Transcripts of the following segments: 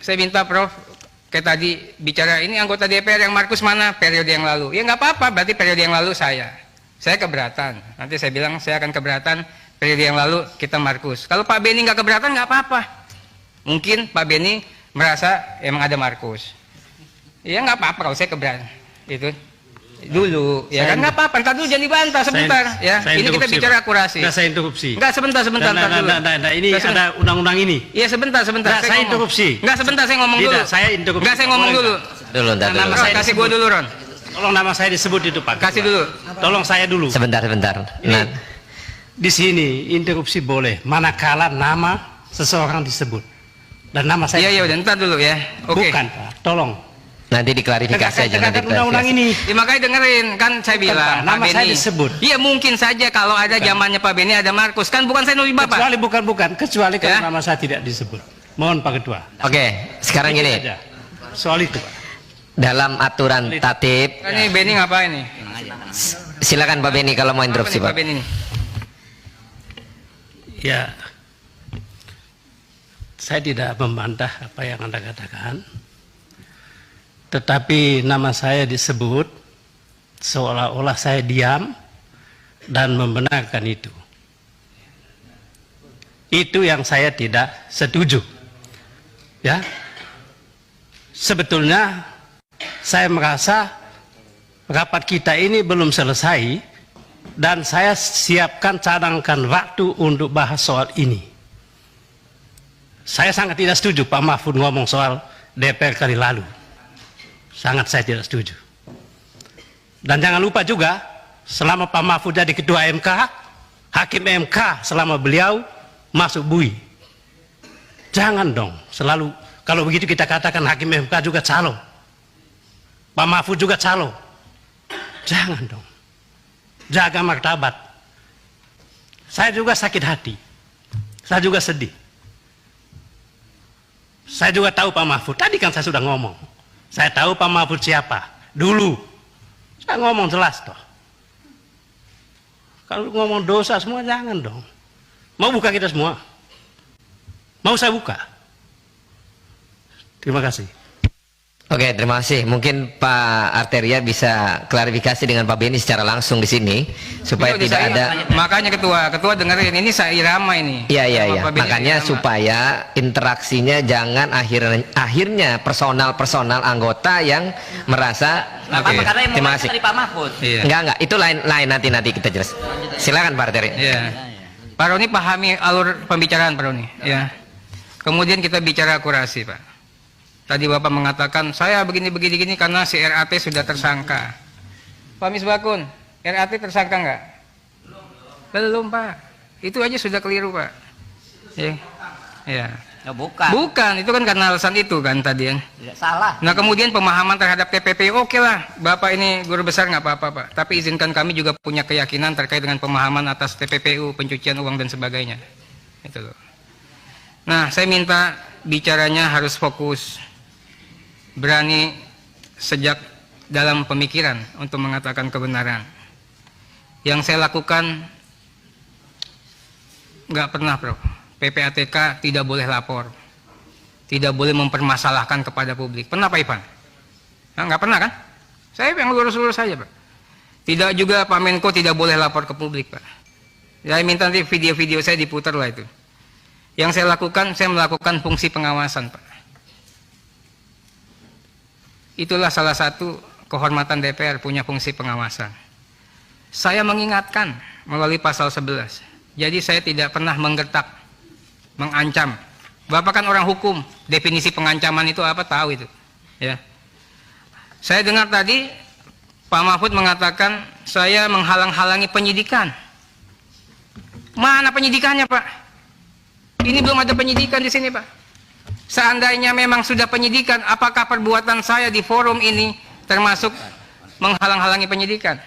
saya minta Prof, kayak tadi bicara ini anggota DPR yang Markus mana periode yang lalu. Ya nggak apa-apa, berarti periode yang lalu saya keberatan. Nanti saya bilang saya akan keberatan periode yang lalu kita Markus. Kalau Pak Beni nggak keberatan nggak apa-apa. Mungkin Pak Beni merasa emang ada Markus. Ya nggak apa-apa kalau saya keberatan. Itu dulu ya kan nggak apa-apa, ntar dulu jangan dibantah sebentar ya, ini kita bicara akurasi. Nggak, saya interupsi. Nggak, sebentar dulu. Ini ada undang-undang ini. Iya sebentar Nggak, saya interupsi. Nggak, sebentar saya ngomong dulu. Tidak, saya interupsi. Nggak, saya ngomong dulu. Nama saya kasih gua dulu Ron. Tolong nama saya disebut itu Pak. Kasih dulu. Tolong saya dulu. Sebentar. Nah, di sini interupsi boleh manakala nama seseorang disebut dan nama saya. Iya udah, ntar dulu ya. Oke. Bukan Pak, tolong. Nanti diklarifikasi aja nanti. Undang-undang ini. Ya, makanya dengerin kan saya bilang nama Pak saya Beni disebut. Iya mungkin saja kalau ada zamannya Pak Beni ada Markus, kan bukan saya nulis Bapak. Kecuali kalau Ya? nama saya tidak disebut. Mohon Pak Ketua. Oke, sekarang Itu gini. saja. Soal itu Pak. Dalam aturan tatib, Ini Beni ngapain nih? silakan Pak Beni kalau mau Apa interupsi nih, Pak Pak. Beni nih? Ya, saya tidak membantah apa yang Anda katakan, tetapi nama saya disebut seolah-olah saya diam dan membenarkan itu. Itu yang saya tidak setuju. Ya, sebetulnya saya merasa rapat kita ini belum selesai dan saya siapkan cadangkan waktu untuk bahas soal ini. Saya sangat tidak setuju Pak Mahfud ngomong soal DPR kali lalu. Sangat saya tidak setuju. Dan jangan lupa juga, selama Pak Mahfud jadi ketua MK, hakim MK selama beliau masuk bui. Jangan dong, selalu kalau begitu kita katakan hakim MK juga calo. Pak Mahfud juga calo. Jangan dong. Jaga martabat. Saya juga sakit hati. Saya juga sedih. Saya juga tahu Pak Mahfud. Tadi kan saya sudah ngomong. Saya tahu Pak Mahfud siapa. Dulu. Saya ngomong jelas toh. Kalau ngomong dosa semua jangan dong. Mau buka kita semua? Mau saya buka? Terima kasih. Oke, terima kasih. Mungkin Pak Arteria bisa klarifikasi dengan Pak Beni secara langsung di sini supaya Ini tidak saya, ada. makanya ketua dengerin ini saya irama ini. Iya. Sama Pak Beni Makanya irama. supaya interaksinya jangan akhirnya personal anggota yang merasa. Apa karena yang terima mau kasih. dari Pak Mahfud. Iya. Enggak, itu lain nanti kita jelas. Silakan Pak Arteria. Iya. Pak Roni pahami alur pembicaraan Pak Roni. Ya. Kemudian kita bicara akurasi Pak. Tadi Bapak mengatakan saya begini karena si RAT sudah tersangka. Pak Misbakun, RAT tersangka enggak? Belum Pak. Itu aja sudah keliru Pak. Ya. Ya, bukan. Bukan, itu kan karena alasan itu kan tadi ya. Tidak salah. Nah kemudian pemahaman terhadap TPPU, oke lah, Bapak ini guru besar nggak apa-apa Pak. Tapi izinkan kami juga punya keyakinan terkait dengan pemahaman atas TPPU, pencucian uang dan sebagainya. Itu loh. Nah saya minta bicaranya harus fokus, berani sejak dalam pemikiran untuk mengatakan kebenaran. Yang saya lakukan nggak pernah Prof. PPATK tidak boleh lapor, tidak boleh mempermasalahkan kepada publik. Pernah Pak Ivan? Nah, nggak pernah kan? Saya yang lurus-lurus saja Pak. Tidak juga Pak Menko tidak boleh lapor ke publik Pak. Saya minta nanti video-video saya diputar lah itu. Yang saya lakukan, saya melakukan fungsi pengawasan Pak. Itulah salah satu kehormatan DPR, punya fungsi pengawasan. Saya mengingatkan melalui pasal 11. Jadi saya tidak pernah menggertak, mengancam. Bapak kan orang hukum, definisi pengancaman itu apa tahu itu. Ya. Saya dengar tadi Pak Mahfud mengatakan saya menghalang-halangi penyidikan. Mana penyidikannya Pak? Ini belum ada penyidikan di sini Pak. Seandainya memang sudah penyidikan, apakah perbuatan saya di forum ini termasuk menghalang-halangi penyidikan?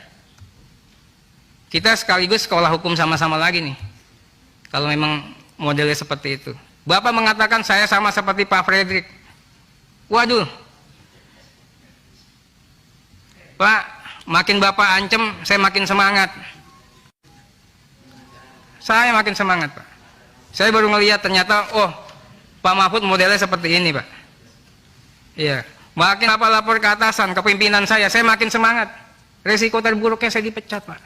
Kita sekaligus sekolah hukum sama-sama lagi nih. Kalau memang modelnya seperti itu. Bapak mengatakan saya sama seperti Pak Fredrik. Waduh. Pak, makin Bapak ancam, saya makin semangat. Saya makin semangat Pak. Saya baru ngelihat ternyata, oh Pak Mahfud modelnya seperti ini Pak. Iya. Makin Bapak lapor ke atasan, ke pimpinan saya makin semangat. Resiko terburuknya saya dipecat, Pak.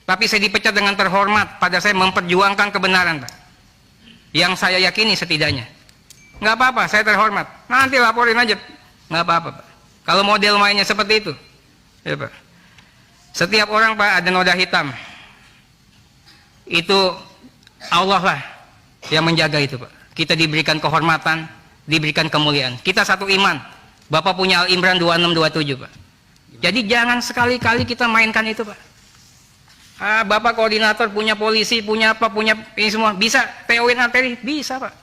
Tapi saya dipecat dengan terhormat pada saya memperjuangkan kebenaran, Pak. Yang saya yakini setidaknya. Nggak apa-apa, saya terhormat. Nanti laporin aja. Nggak apa-apa, Pak. Kalau model mainnya seperti itu. Ya, Pak. Setiap orang, Pak, ada noda hitam. Itu Allah lah yang menjaga itu, Pak. Kita diberikan kehormatan, diberikan kemuliaan. Kita satu iman. Bapak punya Al-Imran 2627, Pak. Jadi jangan sekali-kali kita mainkan itu, Pak. Bapak koordinator, punya polisi, punya apa, punya ini semua. Bisa TO-in arteri? Bisa, Pak.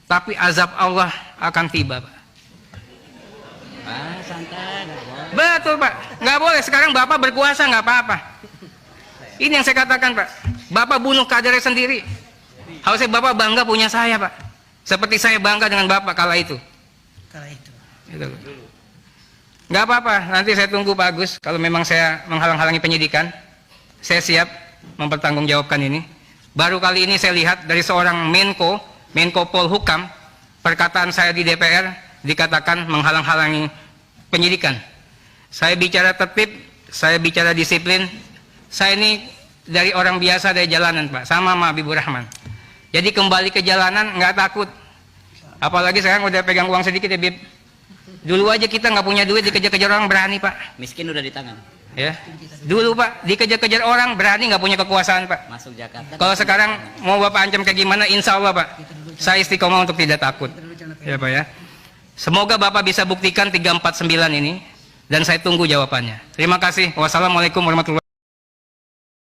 Tapi azab Allah akan tiba, Pak. Santai. Betul, Pak. Nggak boleh. Sekarang Bapak berkuasa, nggak apa-apa. Ini yang saya katakan, Pak. Bapak bunuh kadernya sendiri. Harusnya Bapak bangga punya saya, Pak. Seperti saya bangga dengan Bapak kala itu. Gitu. Nggak apa-apa. Nanti saya tunggu Pak Agus. Kalau memang saya menghalang-halangi penyidikan, saya siap mempertanggungjawabkan ini. Baru kali ini saya lihat dari seorang Menko Polhukam, perkataan saya di DPR dikatakan menghalang-halangi penyidikan. Saya bicara tertib, saya bicara disiplin. Saya ini dari orang biasa dari jalanan, Pak, sama Habibur Rahman. Jadi kembali ke jalanan nggak takut. Apalagi sekarang udah pegang uang sedikit ya, Bib. Dulu aja kita nggak punya duit, dikejar-kejar orang berani, Pak. Miskin udah di tangan. Ya. Dulu, Pak, dikejar-kejar orang berani, nggak punya kekuasaan, Pak. Masuk Jakarta. Kalau sekarang mau Bapak ancam kayak gimana, insya Allah, Pak, saya istiqomah untuk tidak takut. Ya, Pak, ya. Semoga Bapak bisa buktikan 349 ini, dan saya tunggu jawabannya. Terima kasih. Wassalamualaikum warahmatullahi wabarakatuh.